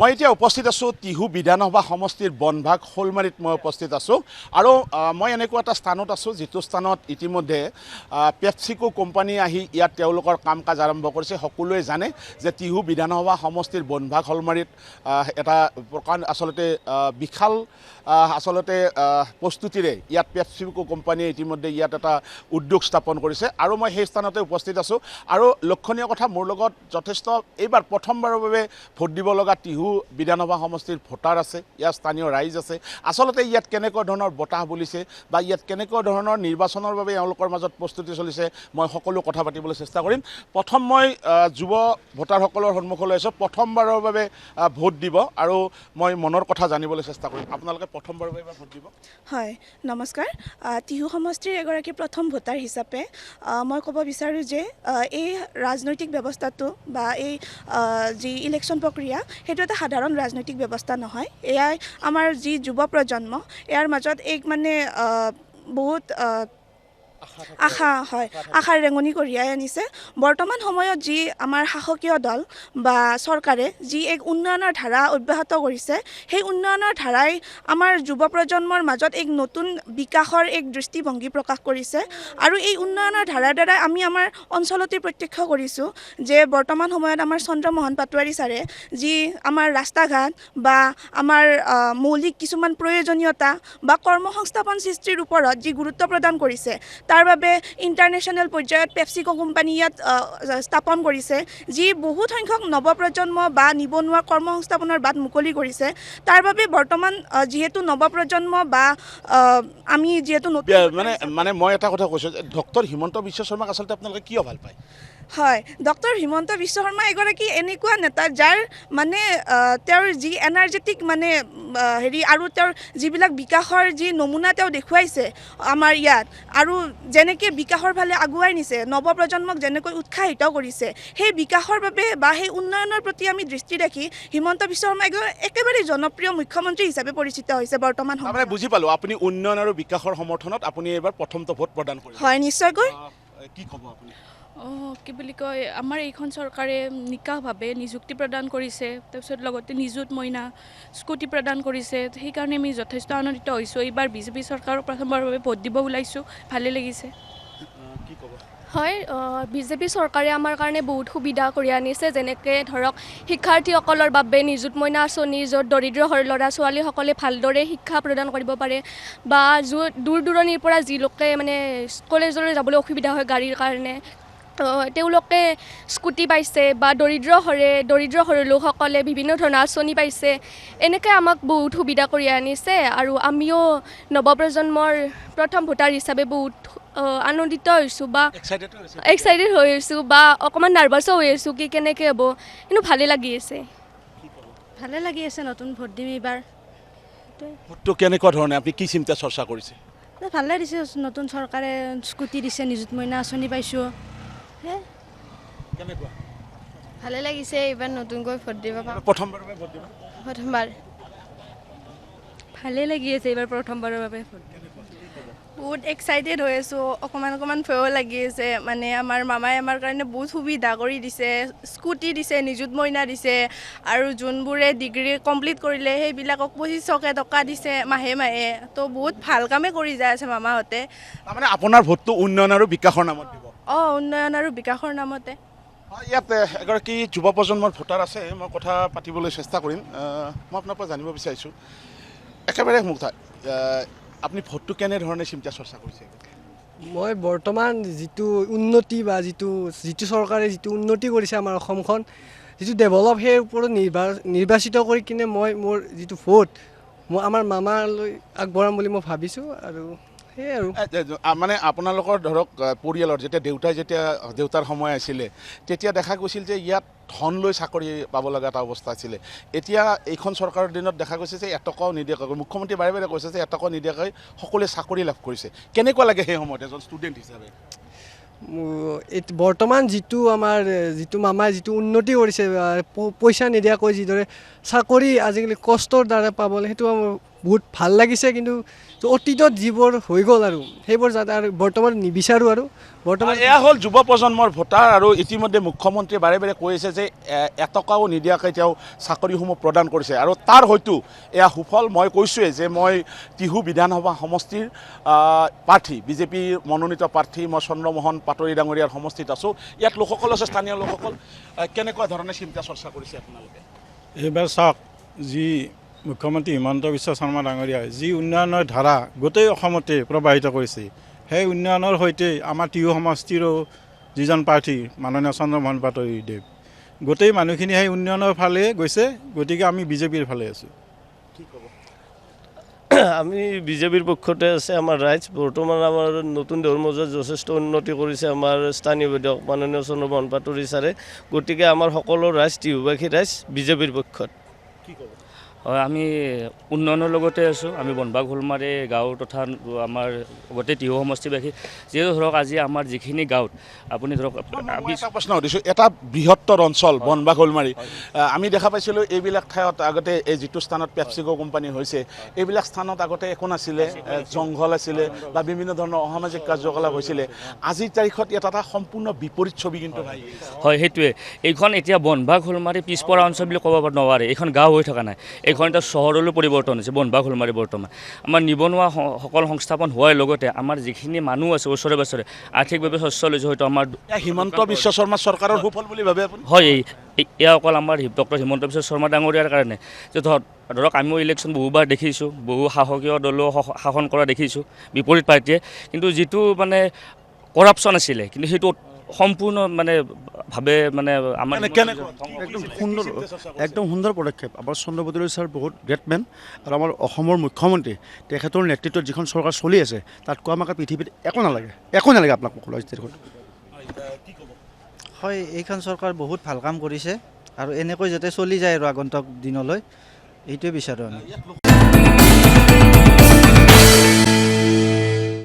মই এতিয়া উপস্থিত আছোঁ টিহু বিধানসভা সমষ্টিৰ বনভাগ শোলমাৰীত মই উপস্থিত আছোঁ আৰু মই এনেকুৱা এটা স্থানত আছোঁ যিটো স্থানত ইতিমধ্যে পেপচিকো কোম্পানী আহি ইয়াত তেওঁলোকৰ কাম কাজ আৰম্ভ কৰিছে। সকলোৱে জানে যে টিহু বিধানসভা সমষ্টিৰ বনভাগ শোলমাৰীত এটা প্ৰকাণ্ড আচলতে বিশাল আচলতে প্ৰস্তুতিৰে ইয়াত পেপচিকো কোম্পানীয়ে ইতিমধ্যে ইয়াত এটা উদ্যোগ স্থাপন কৰিছে আৰু মই সেই স্থানতে উপস্থিত আছোঁ। আৰু লক্ষণীয় কথা, মোৰ লগত যথেষ্ট এইবাৰ প্ৰথমবাৰৰ বাবে ভোট দিব লগা টিহু বিধানসভা সমষ্টিৰ ভোটাৰ আছে, ইয়াৰ স্থানীয় ৰাইজ আছে। আচলতে ইয়াত কেনেকুৱা ধৰণৰ বতাহ বলিছে বা ইয়াত কেনেকুৱা ধৰণৰ নিৰ্বাচনৰ বাবে এওঁলোকৰ মাজত প্ৰস্তুতি চলিছে, মই সকলো কথা পাতিবলৈ চেষ্টা কৰিম। প্ৰথম মই যুৱ ভোটাৰসকলৰ সন্মুখলৈ আছোঁ, প্ৰথমবাৰৰ বাবে ভোট দিব আৰু মই মনৰ কথা জানিবলৈ চেষ্টা কৰিম। আপোনালোকে প্ৰথমবাৰৰ বাবে ভোট দিব? হয়, নমস্কাৰ। টিহু সমষ্টিৰ এগৰাকী প্ৰথম ভোটাৰ হিচাপে মই ক'ব বিচাৰোঁ যে এই ৰাজনৈতিক ব্যৱস্থাটো বা এই যি ইলেকশ্যন প্ৰক্ৰিয়া, সেইটো এটা সাধাৰণ ৰাজনৈতিক ব্যৱস্থা নহয়। এয়াই আমাৰ যি যুৱ প্ৰজন্ম, ইয়াৰ মাজত এক মানে বহুত আশাৰ ৰেঙনি কঢ়িয়াই আনিছে। বৰ্তমান সময়ত যি আমাৰ শাসকীয় দল বা চৰকাৰে যি এক উন্নয়নৰ ধাৰা অব্যাহত কৰিছে, সেই উন্নয়নৰ ধাৰাই আমাৰ যুৱ প্ৰজন্মৰ মাজত এক নতুন বিকাশৰ এক দৃষ্টিভংগী প্ৰকাশ কৰিছে। আৰু এই উন্নয়নৰ ধাৰাৰ দ্বাৰাই আমি আমাৰ অঞ্চলতে প্ৰত্যক্ষ কৰিছোঁ যে বৰ্তমান সময়ত আমাৰ চন্দ্ৰমোহন পাটোৱাৰী ছাৰে যি আমাৰ ৰাস্তা ঘাট বা আমাৰ মৌলিক কিছুমান প্ৰয়োজনীয়তা বা কৰ্মসংস্থাপন সৃষ্টিৰ ওপৰত যি গুৰুত্ব প্ৰদান কৰিছে, তাৰ বাবে ইণ্টাৰনেশ্যনেল পৰ্যায়ত পেপচিকো কোম্পানী ইয়াত স্থাপন কৰিছে, যি বহুত সংখ্যক নৱপ্ৰজন্ম বা নিবনুৱা কৰ্মসংস্থাপনৰ বাট মুকলি কৰিছে। তাৰ বাবে বৰ্তমান যিহেতু নৱপ্ৰজন্ম বা আমি যিহেতু মানে মই এটা কথা কৈছোঁ যে ডক্টৰ হিমন্ত বিশ্ব শৰ্মাক আচলতে আপোনালোকে কিয় ভাল পায়? হয়, ডক্টৰ হিমন্ত বিশ্ব শৰ্মা এগৰাকী এনেকুৱা নেতা যাৰ মানে তেওঁৰ যি এনাৰ্জেটিক মানে আৰু তেওঁৰ যিবিলাক বিকাশৰ যি নমুনা তেওঁ দেখুৱাইছে আমাৰ ইয়াত, আৰু যেনেকৈ বিকাশৰ ফালে আগুৱাই নিছে, নৱপ্ৰজন্মক যেনেকৈ উৎসাহিত কৰিছে, সেই বিকাশৰ বাবে বা সেই উন্নয়নৰ প্ৰতি আমি দৃষ্টি ৰাখি হিমন্ত বিশ্ব শৰ্মা একেবাৰে জনপ্ৰিয় মুখ্যমন্ত্ৰী হিচাপে পৰিচিত হৈছে বৰ্তমান সময়ত। বুজি পালোঁ, আপুনি উন্নয়ন আৰু বিকাশৰ সমৰ্থনত আপুনি এইবাৰ প্ৰথমটো ভোট প্ৰদান কৰিব। হয়, নিশ্চয়কৈ। কি ক'ব আপুনি? কি বুলি কয়, আমাৰ এইখন চৰকাৰে নিকাভাৱে নিযুক্তি প্ৰদান কৰিছে, তাৰপিছত লগতে নিযুত মইনা স্কুটি প্ৰদান কৰিছে। সেইকাৰণে আমি যথেষ্ট আনন্দিত হৈছোঁ। এইবাৰ বিজেপি চৰকাৰক প্ৰথমবাৰৰ বাবে ভোট দিব ওলাইছোঁ, ভালেই লাগিছে। কি ক'ব? হয়, বিজেপি চৰকাৰে আমাৰ কাৰণে বহুত সুবিধা কৰি আনিছে, যেনেকৈ ধৰক শিক্ষাৰ্থীসকলৰ বাবে নিযুত মইনা আঁচনি, য'ত দৰিদ্ৰ ল'ৰা ছোৱালীসকলে ভালদৰে শিক্ষা প্ৰদান কৰিব পাৰে, বা দূৰ দূৰণিৰ পৰা যি লোকে মানে কলেজলৈ যাবলৈ অসুবিধা হয় গাড়ীৰ কাৰণে, তেওঁলোকে স্কুটি পাইছে, বা দৰিদ্ৰ ঘৰৰ লোকসকলে বিভিন্ন ধৰণৰ আঁচনি পাইছে। এনেকৈ আমাক বহুত সুবিধা কৰি আনিছে আৰু আমিও নৱপ্ৰজন্মৰ প্ৰথম ভোটাৰ হিচাপে বহুত আনন্দিত হৈছোঁ বা এক্সাইটেড হৈ আছোঁ, বা অকণমান নাৰ্ভাছো হৈ আছোঁ কি কেনেকৈ হ'ব, কিন্তু ভালেই লাগি আছে। ভালে লাগি আছে, নতুন ভোট দিম এইবাৰ। ভোটটো কেনেকুৱা ধৰণে আপুনি কি চিন্তা চৰ্চা কৰিছে? ভালে দিছে, নতুন চৰকাৰে স্কুটি দিছে, নিযুত মইনা আঁচনি পাইছোঁ। কেনেকুৱা? ভালে লাগিছে, এইবাৰ নতুনকৈ ভোট দিব পাম। প্ৰথমবাৰৰ বাবে ভোট দিব? প্ৰথমবাৰ। ভালেই লাগি আছে এইবাৰ প্ৰথমবাৰৰ বাবে ভোট। বহুত এক্সাইটেড হৈ আছোঁ, অকণমান ভয়ো লাগি আছে। মানে আমাৰ মামাই আমাৰ কাৰণে বহুত সুবিধা কৰি দিছে, স্কুটি দিছে, নিযুত মইনা দিছে, আৰু যোনবোৰে ডিগ্ৰী কমপ্লিট কৰিলে সেইবিলাকক 2500 টকা দিছে মাহে মাহে। তো বহুত ভাল কামেই কৰি যাই আছে মামাহঁতে। তাৰমানে আপোনাৰ ভোটটো উন্নয়ন আৰু বিকাশৰ নামত দিব? উন্নয়ন আৰু বিকাশৰ নামতে। ইয়াত এগৰাকী যুৱ প্ৰজন্মৰ ভোটাৰ আছে, মই কথা পাতিবলৈ চেষ্টা কৰিম। মই আপোনাৰ পৰা জানিব বিচাৰিছোঁ, একেবাৰে মুঠা আপুনি ভোটটো কেনেধৰণে চিন্তা চৰ্চা কৰিছে? মই বৰ্তমান যিটো উন্নতি বা যিটো চৰকাৰে যিটো উন্নতি কৰিছে আমাৰ অসমখন, যিটো ডেভেলপ, সেই ওপৰত নিৰ্বাচিত কৰি কিনে মই মোৰ যিটো ভোট মই আমাৰ মামালৈ আগবঢ়াম বুলি মই ভাবিছোঁ। আৰু সেয়াই আৰু মানে আপোনালোকৰ ধৰক পৰিয়ালৰ দেউতাৰ সময় আছিলে, তেতিয়া দেখা গৈছিল যে ইয়াত ধন লৈ চাকৰি পাব লগা এটা অৱস্থা আছিলে। এতিয়া এইখন চৰকাৰৰ দিনত দেখা গৈছে যে এটকাও নিদিয়াকৈ, মুখ্যমন্ত্ৰী বাৰে বাৰে কৈছে যে এটকাও নিদিয়াকৈ সকলোৱে চাকৰি লাভ কৰিছে। কেনেকুৱা লাগে সেই সময়ত এজন ষ্টুডেণ্ট হিচাপে? বৰ্তমান যিটো মামাই যিটো উন্নতি কৰিছে, পইচা নিদিয়াকৈ যিদৰে চাকৰি আজিকালি কষ্টৰ দ্বাৰা পাবলৈ, সেইটো বহুত ভাল লাগিছে কিন্তু অতীতত যিবোৰ হৈ গ'ল আৰু সেইবোৰ যাতে আৰু বৰ্তমান নিবিচাৰোঁ আৰু বৰ্তমান এয়া হ'ল যুৱ প্ৰজন্মৰ ভোটাৰ আৰু ইতিমধ্যে মুখ্যমন্ত্ৰীয়ে বাৰে বাৰে কৈ আছে যে এটকাও নিদিয়াকৈ তেওঁ চাকৰিসমূহ প্ৰদান কৰিছে আৰু তাৰ হয়তো এয়া সুফল মই কৈছোঁৱেই যে মই টিহু বিধানসভা সমষ্টিৰ প্ৰাৰ্থী বিজেপিৰ মনোনীত প্ৰাৰ্থী মই চন্দ্ৰমোহন পাটোৱাৰী ডাঙৰীয়াৰ সমষ্টিত আছোঁ ইয়াত লোকসকল আছে স্থানীয় লোকসকল কেনেকুৱা ধৰণে চিন্তা চৰ্চা কৰিছে আপোনালোকে এইবাৰ চাওক যি মুখ্যমন্ত্ৰী হিমন্ত বিশ্ব শৰ্মা ডাঙৰীয়াই যি উন্নয়নৰ ধাৰা গোটেই অসমতে প্ৰবাহিত কৰিছে সেই উন্নয়নৰ সৈতে আমাৰ টিহু সমষ্টিৰো যিজন প্ৰাৰ্থী মাননীয় চন্দ্ৰমোহন পাটোৱাৰীদেৱ গোটেই মানুহখিনি সেই উন্নয়নৰ ফালে গৈছে গতিকে আমি বিজেপিৰ ফালে আছোঁ আমি বিজেপিৰ পক্ষতে আছে আমাৰ ৰাইজ বৰ্তমান আমাৰ নতুন দেহৰ মাজত যথেষ্ট উন্নতি কৰিছে আমাৰ স্থানীয় বিধায়ক মাননীয় চন্দ্ৰমোহন পাটোৱাৰী ছাৰে গতিকে আমাৰ সকলো ৰাইজ টিহুবাসী ৰাইজ বিজেপিৰ পক্ষত হয় আমি উন্নয়নৰ লগতে আছোঁ আমি বনবাগ শোলমাৰী গাঁও তথা আমাৰ গোটেই টিহু সমষ্টিবাসী যিহেতু ধৰক আজি আমাৰ যিখিনি গাঁৱত আপুনি ধৰক এটা প্ৰশ্ন সুধিছোঁ এটা বৃহত্তৰ অঞ্চল বনবাগ শোলমাৰী আমি দেখা পাইছিলোঁ এইবিলাক ঠাইত আগতে এই যিটো স্থানত পেপচিকো কোম্পানী হৈছে এইবিলাক স্থানত আগতে একো নাছিলে জংঘল আছিলে বা বিভিন্ন ধৰণৰ অসামাজিক কাৰ্যকলাপ হৈছিলে আজিৰ তাৰিখত এটা সম্পূৰ্ণ বিপৰীত ছবি কিন্তু হয় সেইটোৱে এইখন এতিয়া বনবাগ শোলমাৰী পিছপৰা অঞ্চল বুলি ক'ব নোৱাৰে এইখন গাঁও হৈ থকা নাই এইখন এটা চহৰলৈ পৰিৱৰ্তন হৈছে বনবাগ শোলমাৰী বৰ্তমান আমাৰ নিবনুৱা সকল সংস্থাপন হোৱাৰ লগতে আমাৰ যিখিনি মানুহ আছে ওচৰে পাঁজৰে আৰ্থিকভাৱে সচ্ছল হৈছে হয়তো আমাৰ হিমন্ত বিশ্ব শৰ্মা চৰকাৰৰ সুফল বুলি ভাবে আপুনি হয় এয়া অকল আমাৰ ডক্টৰ হিমন্ত বিশ্ব শৰ্মা ডাঙৰীয়াৰ কাৰণে যে ধৰক আমিও ইলেকশ্যন বহুবাৰ দেখিছোঁ বহু শাসকীয় দলেও শাসন কৰা দেখিছোঁ বিপৰীত পাৰ্টীয়ে কিন্তু যিটো মানে কৰাপশ্যন আছিলে কিন্তু সেইটো সম্পূৰ্ণ মানে ভাবে মানে আমাৰ একদম সুন্দৰ পদক্ষেপ আমাৰ চন্দ্ৰ পাটোৱাৰী ছাৰ বহুত গ্ৰেট মেন আৰু আমাৰ অসমৰ মুখ্যমন্ত্ৰী তেখেতৰ নেতৃত্বত যিখন চৰকাৰ চলি আছে তাতকৈ আমাক পৃথিৱীত একো নালাগে আপোনাক সকলো হয় এইখন চৰকাৰ বহুত ভাল কাম কৰিছে আৰু এনেকৈ যাতে চলি যায় আৰু আগন্তুক দিনলৈ এইটোৱে বিচাৰোঁ আমি